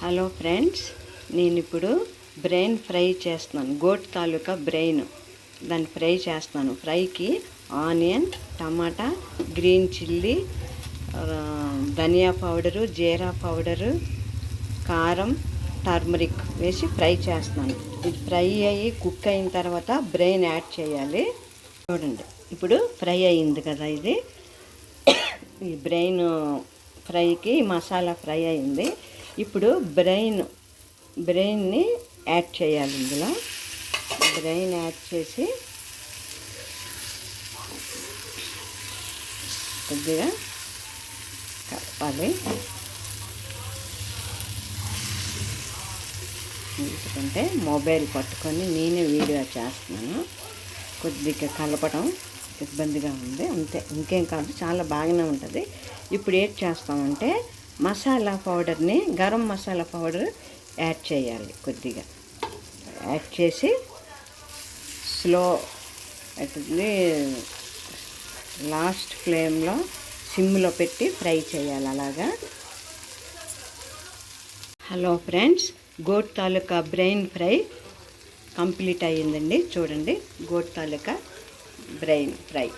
Hello friends, నేను ఇప్పుడు brain fry చేస్తున్నాను. గోట్ తాలూకా బ్రెయిన్ దాన్ని ఫ్రై చేస్తున్నాను. ఫ్రైకి ఆనియన్, టమాటా, గ్రీన్ చిల్లీ, ధనియా పౌడరు, జీరా పౌడరు, కారం, టర్మరిక్ వేసి ఫ్రై చేస్తున్నాను. ఇది ఫ్రై అయ్యి కుక్ అయిన తర్వాత బ్రెయిన్ యాడ్ చేయాలి. చూడండి, ఇప్పుడు ఫ్రై అయింది కదా. ఇది ఈ బ్రెయిన్ ఫ్రైకి మసాలా ఫ్రై అయింది. ఇప్పుడు బ్రెయిన్ని యాడ్ చేయాలి. ఇందులో బ్రెయిన్ యాడ్ చేసి కొద్దిగా కలపాలి. ఎందుకంటే మొబైల్ పట్టుకొని నేనే వీడియో చేస్తున్నాను. కొద్దిగా కలపడం ఇబ్బందిగా ఉంది, అంతే, ఇంకేం కాదు. చాలా బాగానే ఉంటుంది. ఇప్పుడు ఏం చేస్తామంటే మసాలా పౌడర్ని, గరం మసాలా పౌడర్ యాడ్ చేయాలి. కొద్దిగా యాడ్ చేసి స్లో అట్లనే లాస్ట్ ఫ్లేమ్లో సిమ్లో పెట్టి ఫ్రై చేయాలి. అలాగా. హలో ఫ్రెండ్స్, గోట్ తాలూకా బ్రెయిన్ ఫ్రై కంప్లీట్ అయ్యిందండి. చూడండి, గోట్ తాలూకా బ్రెయిన్ ఫ్రై.